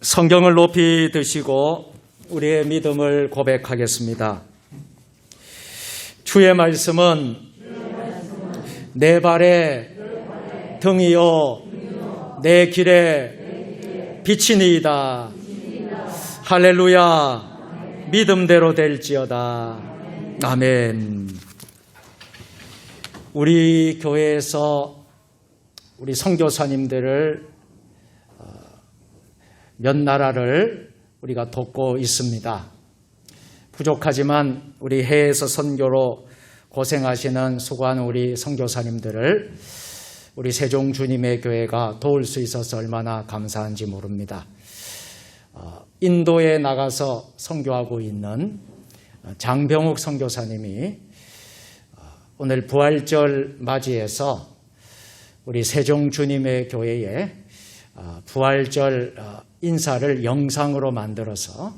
성경을 높이 드시고 우리의 믿음을 고백하겠습니다. 주의 말씀은 내 발의 등이요 내 길의 빛이니이다. 할렐루야. 믿음대로 될지어다. 아멘. 우리 교회에서 우리 선교사님들을 몇 나라를 우리가 돕고 있습니다. 부족하지만 우리 해외에서 선교로 고생하시는 수고하는 우리 선교사님들을 우리 세종 주님의 교회가 도울 수 있어서 얼마나 감사한지 모릅니다. 인도에 나가서 선교하고 있는 장병욱 선교사님이 오늘 부활절 맞이해서 우리 세종 주님의 교회에 부활절 인사를 영상으로 만들어서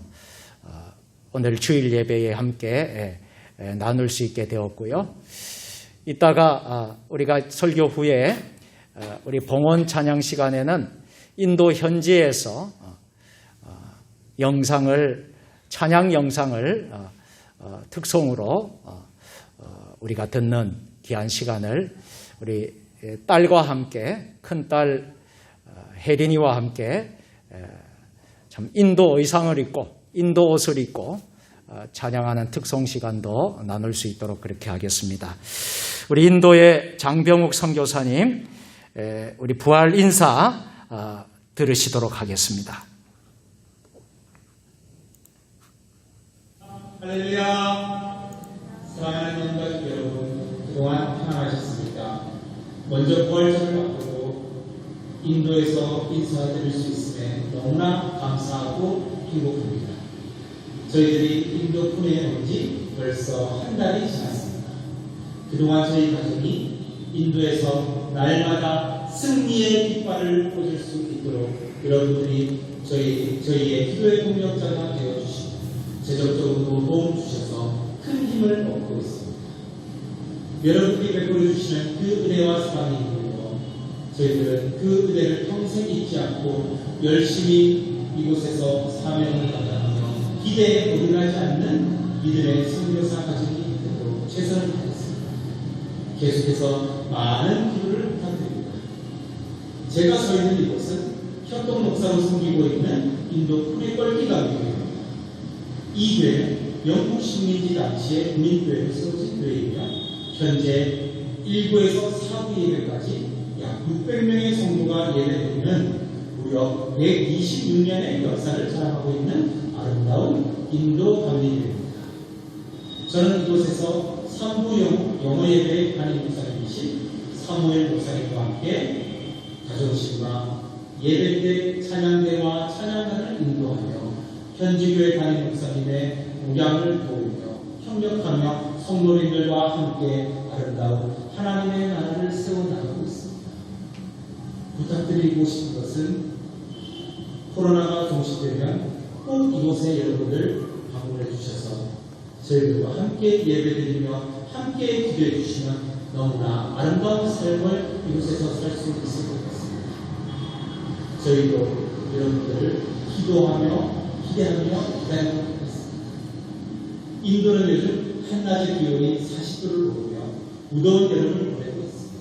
오늘 주일 예배에 함께 나눌 수 있게 되었고요. 이따가 우리가 설교 후에 우리 봉헌 찬양 시간에는 인도 현지에서 찬양 영상을 특송으로 우리가 듣는 귀한 시간을 우리 딸과 함께 큰딸 혜린이와 함께 참 인도 의상을 입고 인도 옷을 입고 찬양하는 특송 시간도 나눌 수 있도록 그렇게 하겠습니다. 우리 인도의 장병욱 선교사님 우리 부활 인사 들으시도록 하겠습니다. 할렐루야. 사랑하는 영가족 여러분, 그동안 평안하셨습니까? 먼저 부활절을 앞두고 인도에서 인사드릴 수 있음에 너무나 감사하고 행복합니다. 저희들이 인도 푸네에 온 지 벌써 한 달이 지났습니다. 그동안 저희 가족이 인도에서 날마다 승리의 깃발을 꽂을 수 있도록 여러분들이 저희의 기도의 동력자가 되어주시고 재정적으로 도움 주셔서 큰 힘을 얻고 있습니다. 여러분들이 베풀어 주시는 그 은혜와 사랑이 있는 저희들은 그 은혜를 평생 잊지 않고 열심히 이곳에서 사명을 감당하며 기대에 오르나지 않는 믿음의 선교사 가정이 되도록 최선을 다하겠습니다. 계속해서 많은 기도를 부탁드립니다. 제가 서 있는 이곳은 협동 목사로 섬기고 있는 인도 푸네 껄기감교회입니다. 이 교회는 영국 식민지 당시의 국민교회로 세워진 교회이며 현재 1부에서 4부 예배까지 약 600명의 성도가 예배드리는 무려 126년의 역사를 자랑하고 있는 아름다운 인도 감리교회입니다. 저는 이곳에서 3부 영어 예배의 담임 목사님이신 사무엘 목사님과 함께 가정식과 예배 때 찬양대와 찬양단을 인도하며 현지교회 담임 목사님의 목양을 도우며 협력하며 성도님들과 함께 아름다운 하나님의 나라를 세워나가고 있습니다. 부탁드리고 싶은 것은 코로나가 종식되면 꼭 이곳에 여러분들 방문해 주셔서 저희들과 함께 예배드리며 함께 기도해 주시면 너무나 아름다운 삶을 이곳에서 살 수 있을 것 같습니다. 저희도 여러분들을 기도하며 기대하며 기다리고 있습니다. 인도는 요즘 한낮의 기온이 40도를 오르며 무더운 여름을 보내고 있습니다.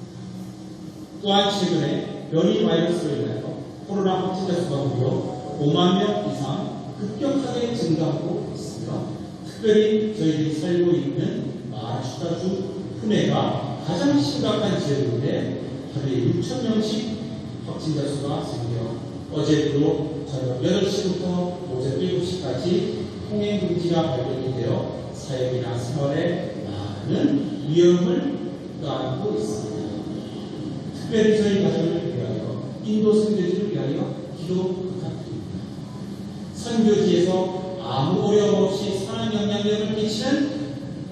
또한 최근에 변이 바이러스로 인하여 코로나 확진자 수가 무려 5만 명 이상 급격하게 증가하고 있으며 특별히 저희들이 살고 있는 마하라슈트라주 푸네가 가장 심각한 지역인데 하루에 6천 명씩 확진자 수가 생겨 어제도 저녁 8시부터 오전 7시까지 통행 금지가 발령이 되어 사역이나 생활에 많은 위험을 떠안고 있습니다. 특별히 저희 가정을 위하여 인도 선교지를 위하여 기도 부탁드립니다. 선교지에서 아무 어려움 없이 선한 영향력을 끼치는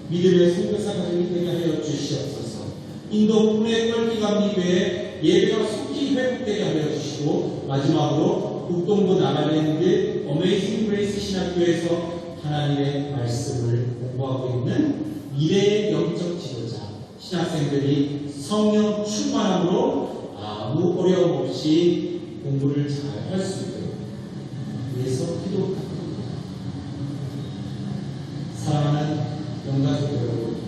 믿음의 선교사 가정이 되게 하여 주시옵소서. 인도 푸네 껄기감리교회 예배가 속히 회복되게 하여 주시고 마지막으로 북동부 나가랜드 어메이징 그레이스 신학교에서 하나님의 말씀을 공부하고 있는 미래의 영적 지도자 신학생들이 성령 충만함으로 아무 어려움 없이 공부를 잘 할 수 있도록 기도 부탁드립니다. 사랑하는 영가족 여러분,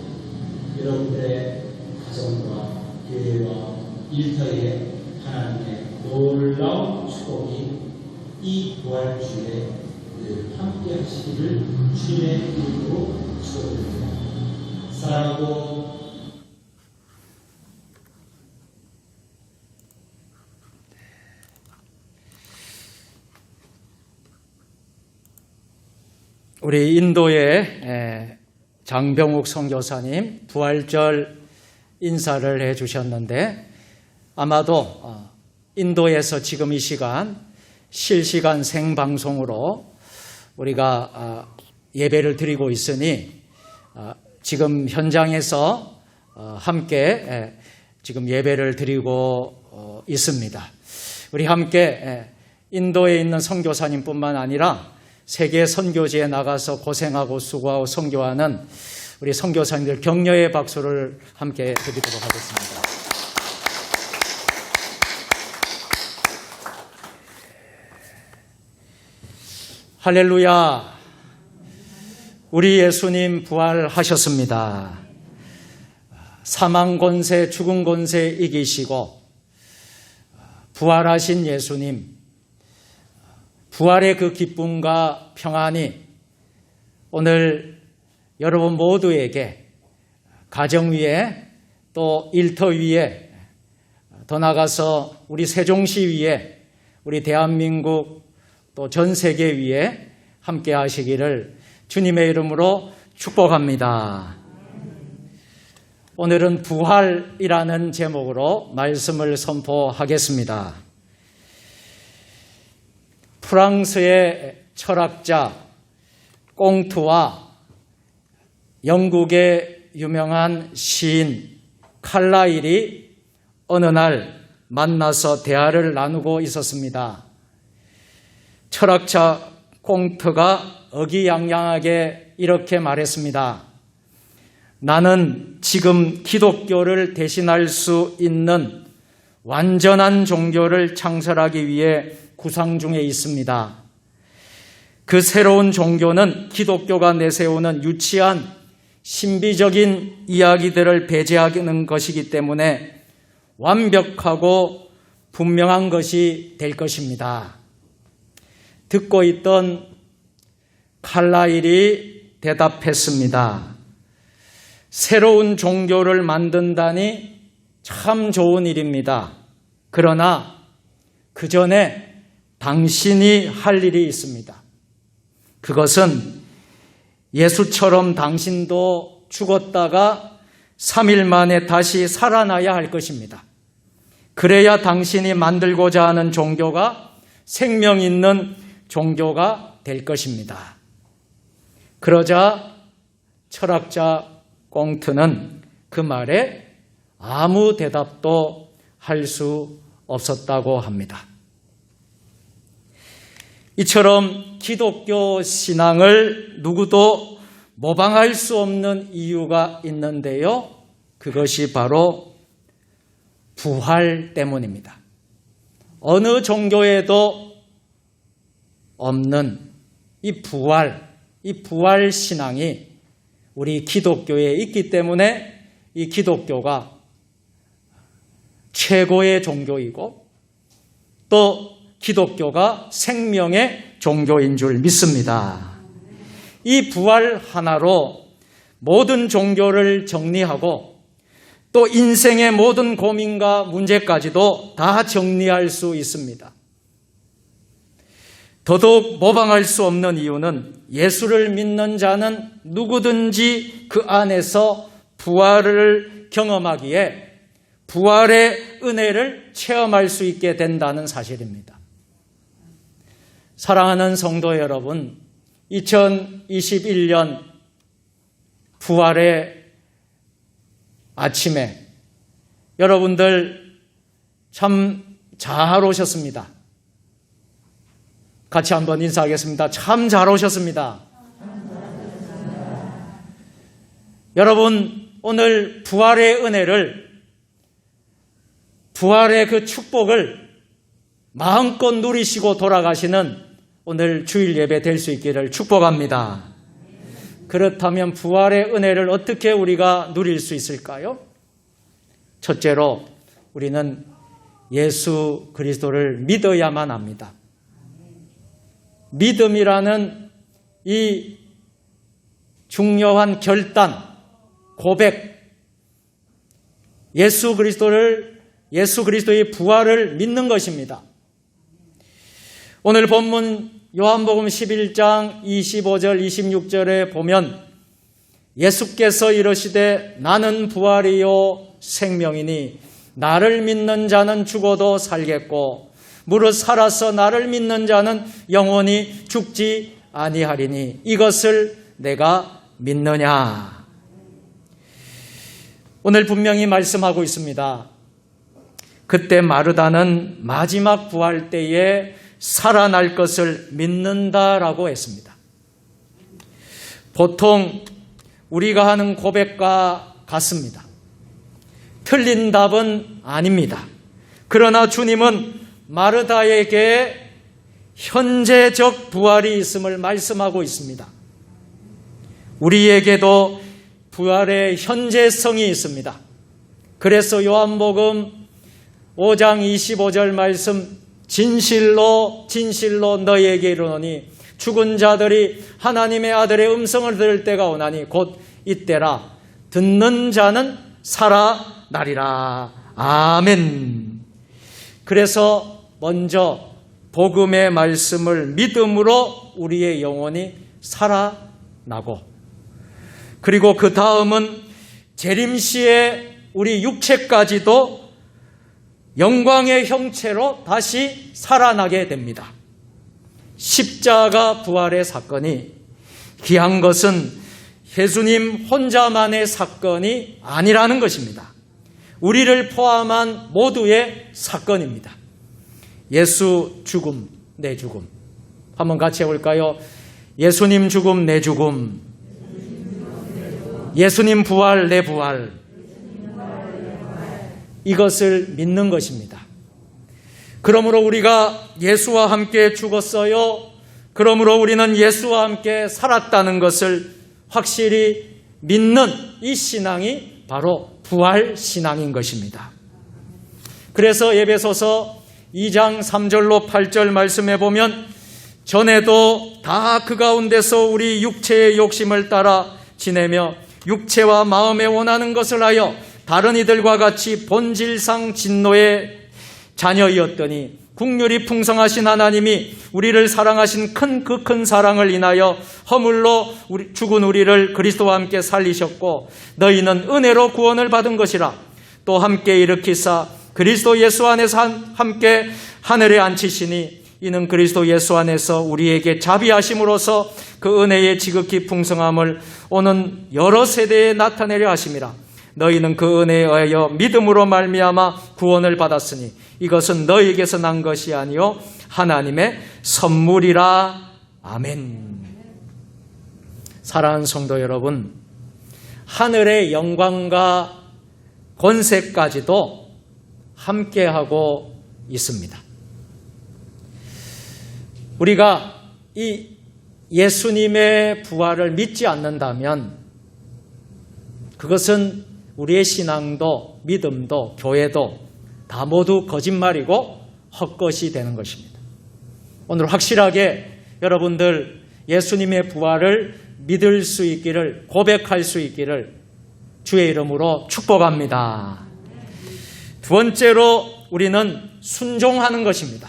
여러분들의 가정과 교회와 일터에 하나님의 놀라운 축복이 이 부활주일에 늘 함께 하시기를 주님의 이름으로 축원드립니다. 사랑하고 우리 인도의 장병욱 선교사님 부활절 인사를 해주셨는데 아마도 인도에서 지금 이 시간 실시간 생방송으로 우리가 예배를 드리고 있으니 지금 현장에서 함께 지금 예배를 드리고 있습니다. 우리 함께 인도에 있는 선교사님뿐만 아니라 세계 선교지에 나가서 고생하고 수고하고 선교하는 우리 선교사님들 격려의 박수를 함께 드리도록 하겠습니다. 할렐루야. 우리 예수님 부활하셨습니다. 사망 권세, 죽음 권세 이기시고 부활하신 예수님, 부활의 그 기쁨과 평안이 오늘 여러분 모두에게 가정 위에 또 일터 위에 더 나아가서 우리 세종시 위에 우리 대한민국 또 전 세계 위에 함께 하시기를 주님의 이름으로 축복합니다. 오늘은 부활이라는 제목으로 말씀을 선포하겠습니다. 프랑스의 철학자 꽁트와 영국의 유명한 시인 칼라일이 어느 날 만나서 대화를 나누고 있었습니다. 철학자 꽁트가 어기양양하게 이렇게 말했습니다. 나는 지금 기독교를 대신할 수 있는 완전한 종교를 창설하기 위해 구상 중에 있습니다. 그 새로운 종교는 기독교가 내세우는 유치한 신비적인 이야기들을 배제하는 것이기 때문에 완벽하고 분명한 것이 될 것입니다. 듣고 있던 칼라일이 대답했습니다. 새로운 종교를 만든다니 참 좋은 일입니다. 그러나 그 전에 당신이 할 일이 있습니다. 그것은 예수처럼 당신도 죽었다가 3일 만에 다시 살아나야 할 것입니다. 그래야 당신이 만들고자 하는 종교가 생명 있는 종교가 될 것입니다. 그러자 철학자 꽁트는 그 말에 아무 대답도 할 수 없었다고 합니다. 이처럼 기독교 신앙을 누구도 모방할 수 없는 이유가 있는데요. 그것이 바로 부활 때문입니다. 어느 종교에도 없는 이 부활 신앙이 우리 기독교에 있기 때문에 이 기독교가 최고의 종교이고 또 기독교가 생명의 종교인 줄 믿습니다. 이 부활 하나로 모든 종교를 정리하고 또 인생의 모든 고민과 문제까지도 다 정리할 수 있습니다. 더더욱 모방할 수 없는 이유는 예수를 믿는 자는 누구든지 그 안에서 부활을 경험하기에 부활의 은혜를 체험할 수 있게 된다는 사실입니다. 사랑하는 성도 여러분, 2021년 부활의 아침에 여러분들 참 잘 오셨습니다. 같이 한번 인사하겠습니다. 참 잘 오셨습니다. 여러분, 오늘 부활의 은혜를, 부활의 그 축복을 마음껏 누리시고 돌아가시는 오늘 주일 예배 될 수 있기를 축복합니다. 그렇다면 부활의 은혜를 어떻게 우리가 누릴 수 있을까요? 첫째로 우리는 예수 그리스도를 믿어야만 합니다. 믿음이라는 이 중요한 결단, 고백, 예수 그리스도의 부활을 믿는 것입니다. 오늘 본문 요한복음 11장 25절 26절에 보면 예수께서 이르시되 나는 부활이요 생명이니 나를 믿는 자는 죽어도 살겠고 무릇 살아서 나를 믿는 자는 영원히 죽지 아니하리니 이것을 내가 믿느냐. 오늘 분명히 말씀하고 있습니다. 그때 마르다는 마지막 부활 때에 살아날 것을 믿는다라고 했습니다. 보통 우리가 하는 고백과 같습니다. 틀린 답은 아닙니다. 그러나 주님은 마르다에게 현재적 부활이 있음을 말씀하고 있습니다. 우리에게도 부활의 현재성이 있습니다. 그래서 요한복음 5장 25절 말씀 진실로 진실로 너희에게 이르노니 죽은 자들이 하나님의 아들의 음성을 들을 때가 오나니 곧 이때라 듣는 자는 살아나리라. 아멘. 그래서 먼저 복음의 말씀을 믿음으로 우리의 영혼이 살아나고 그리고 그 다음은 재림시에 우리 육체까지도 영광의 형체로 다시 살아나게 됩니다. 십자가 부활의 사건이 귀한 것은 예수님 혼자만의 사건이 아니라는 것입니다. 우리를 포함한 모두의 사건입니다. 예수 죽음, 내 죽음. 한번 같이 해볼까요? 예수님 죽음, 내 죽음. 예수님 부활, 내 부활. 이것을 믿는 것입니다. 그러므로 우리가 예수와 함께 죽었어요. 그러므로 우리는 예수와 함께 살았다는 것을 확실히 믿는 이 신앙이 바로 부활 신앙인 것입니다. 그래서 에베소서 2장 3절로 8절 말씀해 보면 전에도 다 그 가운데서 우리 육체의 욕심을 따라 지내며 육체와 마음에 원하는 것을 하여 다른 이들과 같이 본질상 진노의 자녀이었더니 국률이 풍성하신 하나님이 우리를 사랑하신 그 큰 사랑을 인하여 허물로 죽은 우리를 그리스도와 함께 살리셨고 너희는 은혜로 구원을 받은 것이라. 또 함께 일으키사 그리스도 예수 안에서 함께 하늘에 앉히시니 이는 그리스도 예수 안에서 우리에게 자비하심으로써 그 은혜의 지극히 풍성함을 오는 여러 세대에 나타내려 하심이라. 너희는 그 은혜에 의하여 믿음으로 말미암아 구원을 받았으니 이것은 너희에게서 난 것이 아니요 하나님의 선물이라. 아멘. 사랑하는 성도 여러분, 하늘의 영광과 권세까지도 함께하고 있습니다. 우리가 이 예수님의 부활을 믿지 않는다면 그것은 우리의 신앙도 믿음도 교회도 다 모두 거짓말이고 헛것이 되는 것입니다. 오늘 확실하게 여러분들 예수님의 부활을 믿을 수 있기를, 고백할 수 있기를 주의 이름으로 축복합니다. 두 번째로 우리는 순종하는 것입니다.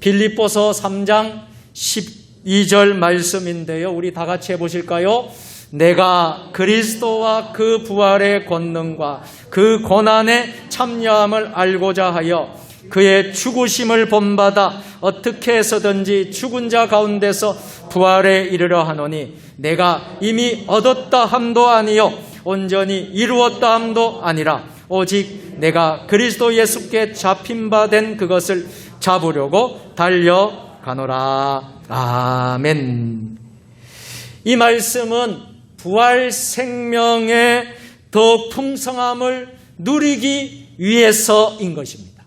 빌립보서 3장 12절 말씀인데요. 우리 다 같이 해보실까요? 내가 그리스도와 그 부활의 권능과 그 고난의 참여함을 알고자 하여 그의 죽으심을 본받아 어떻게 해서든지 죽은 자 가운데서 부활에 이르려 하노니 내가 이미 얻었다 함도 아니요 온전히 이루었다 함도 아니라 오직 내가 그리스도 예수께 잡힌 바 된 그것을 잡으려고 달려가노라. 아멘. 이 말씀은 부활 생명의 더 풍성함을 누리기 위해서인 것입니다.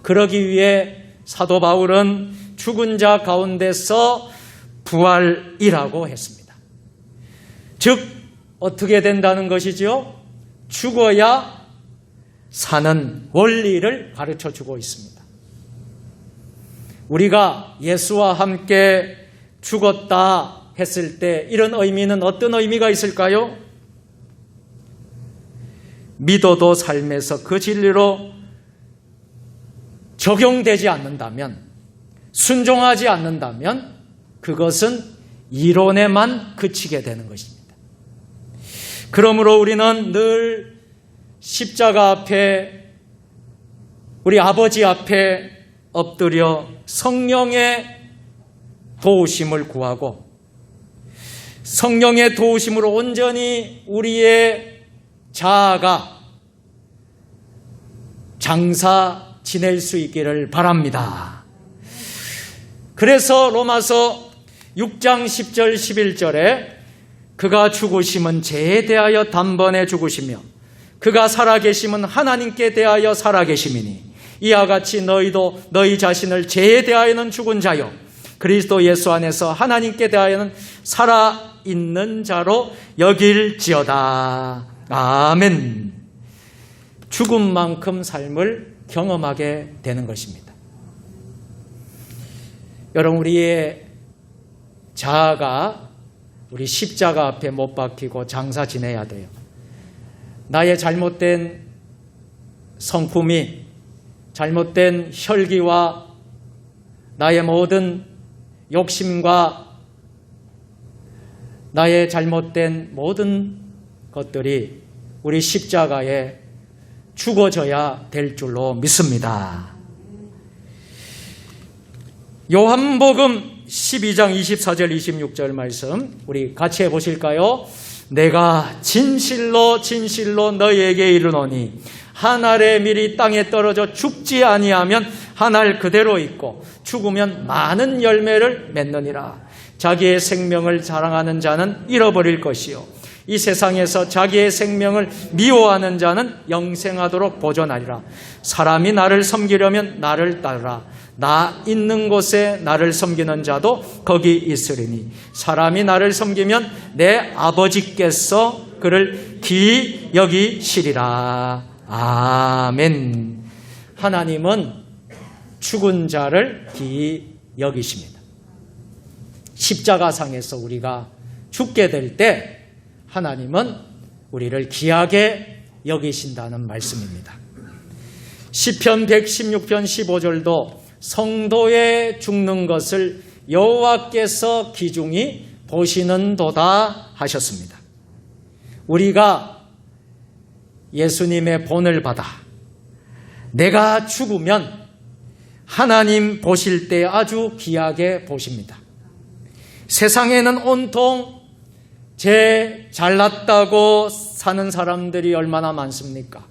그러기 위해 사도 바울은 죽은 자 가운데서 부활이라고 했습니다. 즉 어떻게 된다는 것이지요? 죽어야 사는 원리를 가르쳐주고 있습니다. 우리가 예수와 함께 죽었다 했을 때 이런 의미는 어떤 의미가 있을까요? 믿어도 삶에서 그 진리로 적용되지 않는다면, 순종하지 않는다면 그것은 이론에만 그치게 되는 것입니다. 그러므로 우리는 늘 십자가 앞에, 우리 아버지 앞에 엎드려 성령의 도우심을 구하고 성령의 도우심으로 온전히 우리의 자아가 장사 지낼 수 있기를 바랍니다. 그래서 로마서 6장 10절 11절에 그가 죽으심은 죄에 대하여 단번에 죽으시며 그가 살아계심은 하나님께 대하여 살아계심이니 이와 같이 너희도 너희 자신을 죄에 대하여는 죽은 자요 그리스도 예수 안에서 하나님께 대하여는 살아있는 자로 여길지어다. 아멘. 죽음만큼 삶을 경험하게 되는 것입니다. 여러분, 우리의 자아가 우리 십자가 앞에 못 박히고 장사 지내야 돼요. 나의 잘못된 성품이, 잘못된 혈기와 나의 모든 욕심과 나의 잘못된 모든 것들이 우리 십자가에 죽어져야 될 줄로 믿습니다. 요한복음 12장 24절 26절 말씀 우리 같이 해보실까요? 내가 진실로 진실로 너희에게 이르노니 한 알의 밀이 땅에 떨어져 죽지 아니하면 한 알 그대로 있고 죽으면 많은 열매를 맺느니라. 자기의 생명을 자랑하는 자는 잃어버릴 것이요 이 세상에서 자기의 생명을 미워하는 자는 영생하도록 보존하리라. 사람이 나를 섬기려면 나를 따르라. 나 있는 곳에 나를 섬기는 자도 거기 있으리니 사람이 나를 섬기면 내 아버지께서 그를 귀히 여기시리라. 아멘. 하나님은 죽은 자를 귀히 여기십니다. 십자가상에서 우리가 죽게 될 때 하나님은 우리를 귀하게 여기신다는 말씀입니다. 시편 116편 15절도 성도의 죽는 것을 여호와께서 기중히 보시는도다 하셨습니다. 우리가 예수님의 본을 받아 내가 죽으면 하나님 보실 때 아주 귀하게 보십니다. 세상에는 온통 제 잘났다고 사는 사람들이 얼마나 많습니까?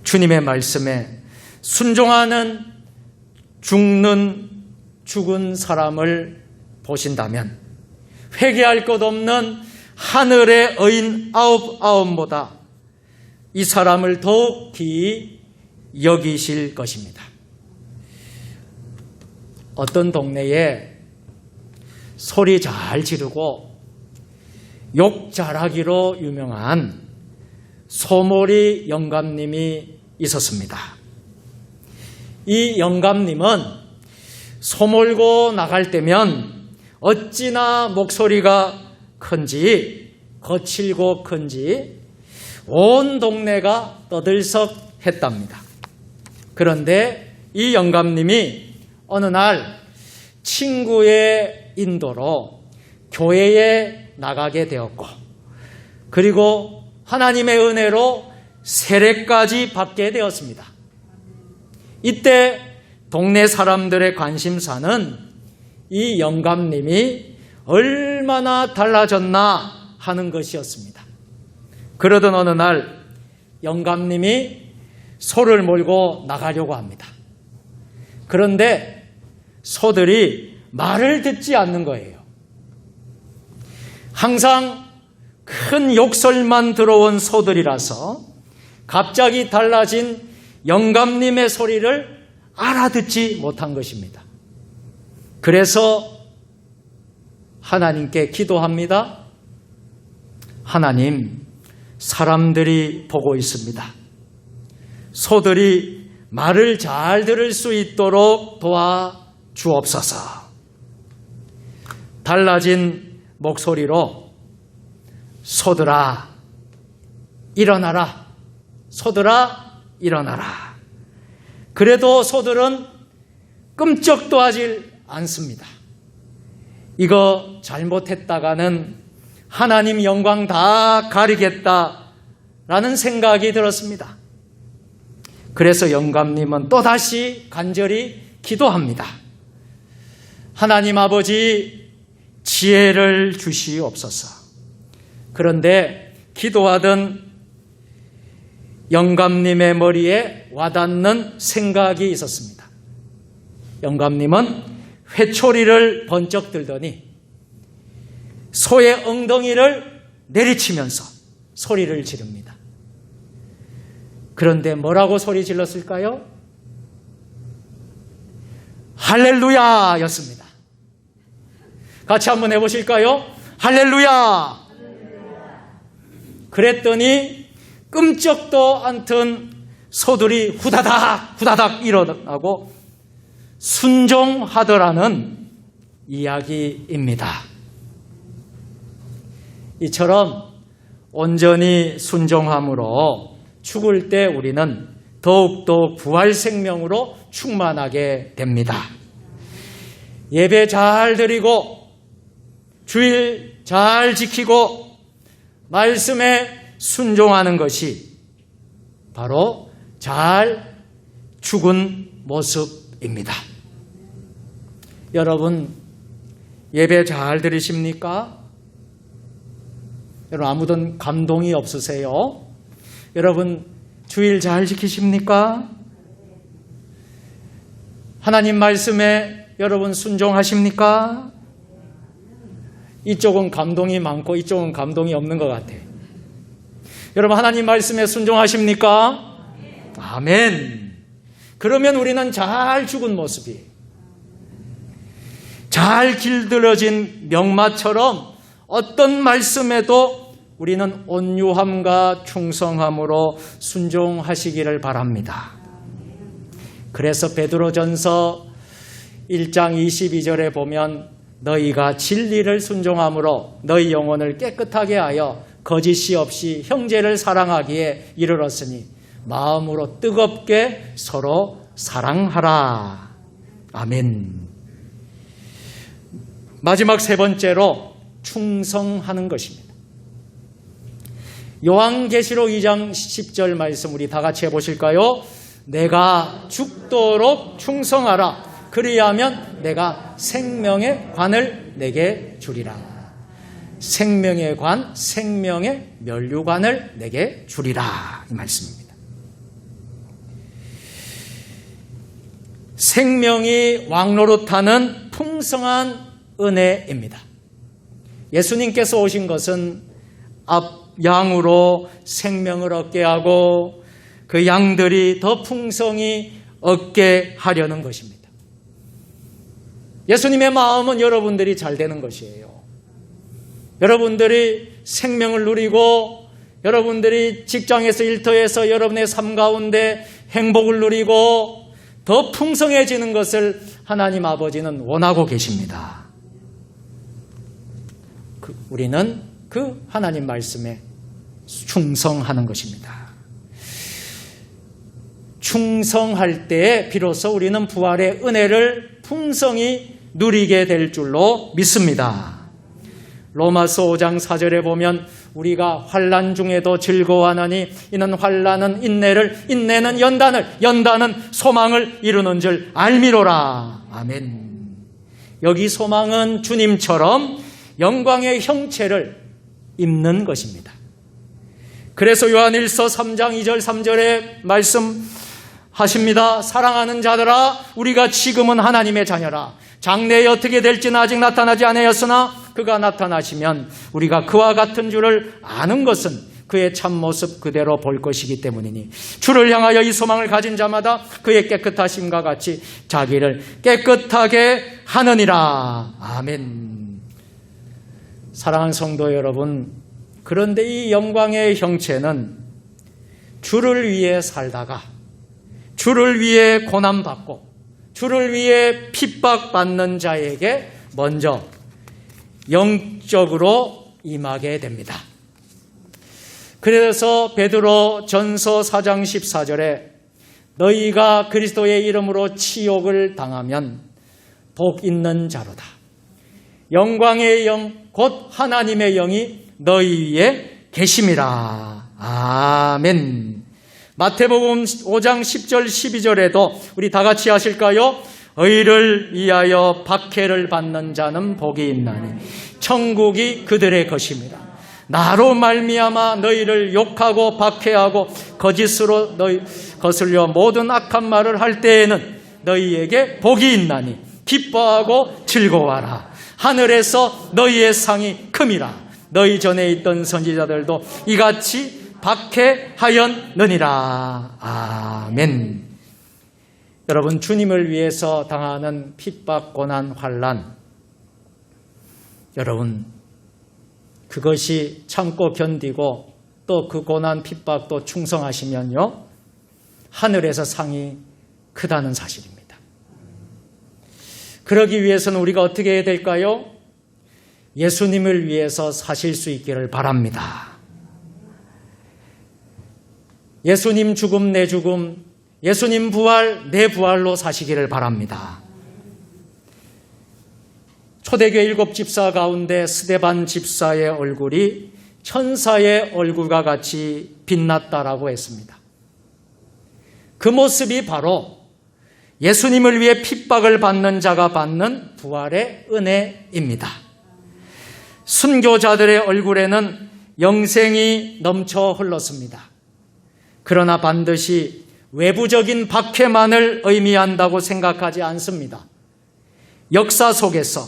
주님의 말씀에 순종하는 죽은 사람을 보신다면 회개할 것 없는 하늘의 의인 아홉보다 이 사람을 더욱 귀히 여기실 것입니다. 어떤 동네에 소리 잘 지르고 욕 잘하기로 유명한 소몰이 영감님이 있었습니다. 이 영감님은 소몰고 나갈 때면 어찌나 목소리가 큰지, 거칠고 큰지 온 동네가 떠들썩했답니다. 그런데 이 영감님이 어느 날 친구의 인도로 교회에 나가게 되었고 그리고 하나님의 은혜로 세례까지 받게 되었습니다. 이때 동네 사람들의 관심사는 이 영감님이 얼마나 달라졌나 하는 것이었습니다. 그러던 어느 날 영감님이 소를 몰고 나가려고 합니다. 그런데 소들이 말을 듣지 않는 거예요. 항상 큰 욕설만 들어온 소들이라서 갑자기 달라진 영감님의 소리를 알아듣지 못한 것입니다. 그래서 하나님께 기도합니다. 하나님, 사람들이 보고 있습니다. 소들이 말을 잘 들을 수 있도록 도와주옵소서. 달라진 목소리로 소들아 일어나라. 소들아 일어나라. 그래도 소들은 끔찍도 하질 않습니다. 이거 잘못했다가는 하나님 영광 다 가리겠다라는 생각이 들었습니다. 그래서 영감님은 또다시 간절히 기도합니다. 하나님 아버지, 지혜를 주시옵소서. 그런데 기도하던 영감님의 머리에 와닿는 생각이 있었습니다. 영감님은 회초리를 번쩍 들더니 소의 엉덩이를 내리치면서 소리를 지릅니다. 그런데 뭐라고 소리 질렀을까요? 할렐루야 였습니다. 같이 한번 해보실까요? 할렐루야! 그랬더니 끔찍도 않던 소들이 후다닥 일어나고 순종하더라는 이야기입니다. 이처럼 온전히 순종함으로 죽을 때 우리는 더욱더 부활 생명으로 충만하게 됩니다. 예배 잘 드리고 주일 잘 지키고 말씀에 순종하는 것이 바로 잘 죽은 모습입니다. 여러분, 예배 잘 드리십니까? 여러분, 아무도 감동이 없으세요? 여러분, 주일 잘 지키십니까? 하나님 말씀에 여러분 순종하십니까? 이쪽은 감동이 많고 이쪽은 감동이 없는 것 같아요. 여러분, 하나님 말씀에 순종하십니까? 아멘. 그러면 우리는 잘 죽은 모습이에요. 잘 길들여진 명마처럼 어떤 말씀에도 우리는 온유함과 충성함으로 순종하시기를 바랍니다. 그래서 베드로전서 1장 22절에 보면 너희가 진리를 순종함으로 너희 영혼을 깨끗하게 하여 거짓이 없이 형제를 사랑하기에 이르렀으니 마음으로 뜨겁게 서로 사랑하라. 아멘. 마지막 세 번째로 충성하는 것입니다. 요한계시록 2장 10절 말씀 우리 다 같이 해보실까요? 내가 죽도록 충성하라. 그리하면 내가 생명의 관을 내게 주리라. 생명의 관, 생명의 면류관을 내게 주리라. 이 말씀입니다. 생명이 왕노릇하는 풍성한 은혜입니다. 예수님께서 오신 것은 양으로 생명을 얻게 하고 그 양들이 더 풍성히 얻게 하려는 것입니다. 예수님의 마음은 여러분들이 잘 되는 것이에요. 여러분들이 생명을 누리고 여러분들이 직장에서 일터에서 여러분의 삶 가운데 행복을 누리고 더 풍성해지는 것을 하나님 아버지는 원하고 계십니다. 우리는 그 하나님 말씀에 충성하는 것입니다. 충성할 때에 비로소 우리는 부활의 은혜를 풍성히 누리게 될 줄로 믿습니다. 로마서 5장 4절에 보면 우리가 환난 중에도 즐거워하나니 이는 환난은 인내를, 인내는 연단을, 연단은 소망을 이루는 줄 알미로라. 아멘. 여기 소망은 주님처럼 영광의 형체를 입는 것입니다. 그래서 요한일서 3장 2절 3절에 말씀하십니다. 사랑하는 자들아, 우리가 지금은 하나님의 자녀라. 장래에 어떻게 될지는 아직 나타나지 않았으나 그가 나타나시면 우리가 그와 같은 줄을 아는 것은 그의 참모습 그대로 볼 것이기 때문이니 주를 향하여 이 소망을 가진 자마다 그의 깨끗하심과 같이 자기를 깨끗하게 하느니라. 아멘. 사랑하는 성도 여러분, 그런데 이 영광의 형체는 주를 위해 살다가 주를 위해 고난받고 주를 위해 핍박받는 자에게 먼저 영적으로 임하게 됩니다. 그래서 베드로 전서 4장 14절에 너희가 그리스도의 이름으로 치욕을 당하면 복 있는 자로다. 영광의 영 곧 하나님의 영이 너희 위에 계심이라. 아멘. 마태복음 5장 10절 12절에도 우리 다 같이 하실까요? 의를 위하여 박해를 받는 자는 복이 있나니 천국이 그들의 것입니다. 나로 말미암아 너희를 욕하고 박해하고 거짓으로 너희 거슬려 모든 악한 말을 할 때에는 너희에게 복이 있나니 기뻐하고 즐거워하라. 하늘에서 너희의 상이 큼이라. 너희 전에 있던 선지자들도 이같이 박해하였느니라. 아멘. 여러분, 주님을 위해서 당하는 핍박, 고난, 환난, 여러분 그것이 참고 견디고 또 그 고난, 핍박도 충성하시면요 하늘에서 상이 크다는 사실입니다. 그러기 위해서는 우리가 어떻게 해야 될까요? 예수님을 위해서 사실 수 있기를 바랍니다. 예수님 죽음 내 죽음, 예수님 부활 내 부활로 사시기를 바랍니다. 초대교회 7집사 가운데 스데반 집사의 얼굴이 천사의 얼굴과 같이 빛났다라고 했습니다. 그 모습이 바로 예수님을 위해 핍박을 받는 자가 받는 부활의 은혜입니다. 순교자들의 얼굴에는 영생이 넘쳐 흘렀습니다. 그러나 반드시 외부적인 박해만을 의미한다고 생각하지 않습니다. 역사 속에서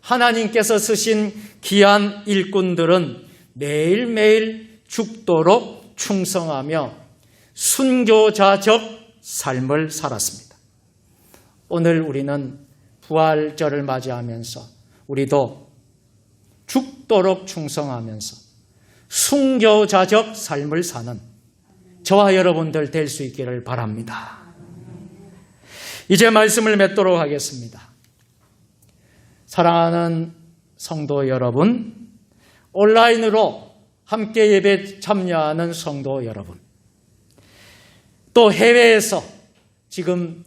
하나님께서 쓰신 귀한 일꾼들은 매일매일 죽도록 충성하며 순교자적 삶을 살았습니다. 오늘 우리는 부활절을 맞이하면서 우리도 죽도록 충성하면서 순교자적 삶을 사는 저와 여러분들 될 수 있기를 바랍니다. 이제 말씀을 맺도록 하겠습니다. 사랑하는 성도 여러분, 온라인으로 함께 예배 참여하는 성도 여러분, 또 해외에서 지금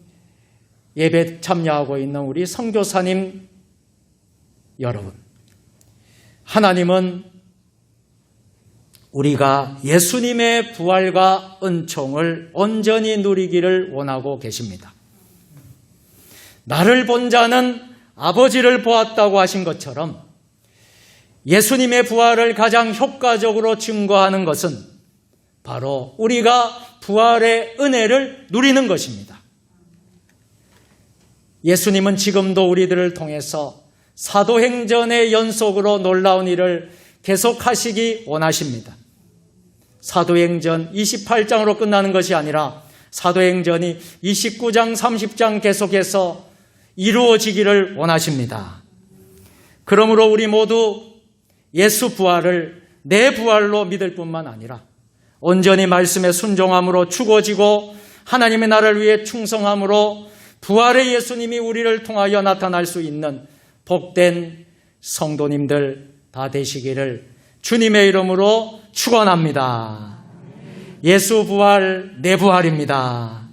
예배 참여하고 있는 우리 선교사님 여러분, 하나님은 우리가 예수님의 부활과 은총을 온전히 누리기를 원하고 계십니다. 나를 본 자는 아버지를 보았다고 하신 것처럼 예수님의 부활을 가장 효과적으로 증거하는 것은 바로 우리가 부활의 은혜를 누리는 것입니다. 예수님은 지금도 우리들을 통해서 사도행전의 연속으로 놀라운 일을 계속하시기 원하십니다. 사도행전 28장으로 끝나는 것이 아니라 사도행전이 29장, 30장 계속해서 이루어지기를 원하십니다. 그러므로 우리 모두 예수 부활을 내 부활로 믿을 뿐만 아니라 온전히 말씀에 순종함으로 죽어지고 하나님의 나라를 위해 충성함으로 부활의 예수님이 우리를 통하여 나타날 수 있는 복된 성도님들 다 되시기를 주님의 이름으로 축원합니다. 예수 부활 내 부활입니다.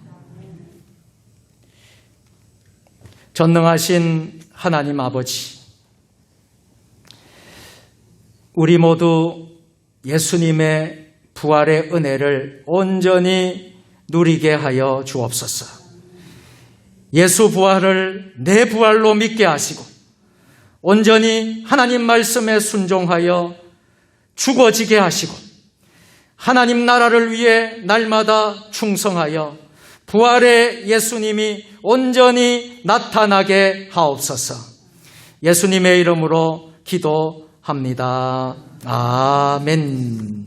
전능하신 하나님 아버지, 우리 모두 예수님의 부활의 은혜를 온전히 누리게 하여 주옵소서. 예수 부활을 내 부활로 믿게 하시고 온전히 하나님 말씀에 순종하여 죽어지게 하시고 하나님 나라를 위해 날마다 충성하여 부활의 예수님이 온전히 나타나게 하옵소서. 예수님의 이름으로 기도합니다. 아멘.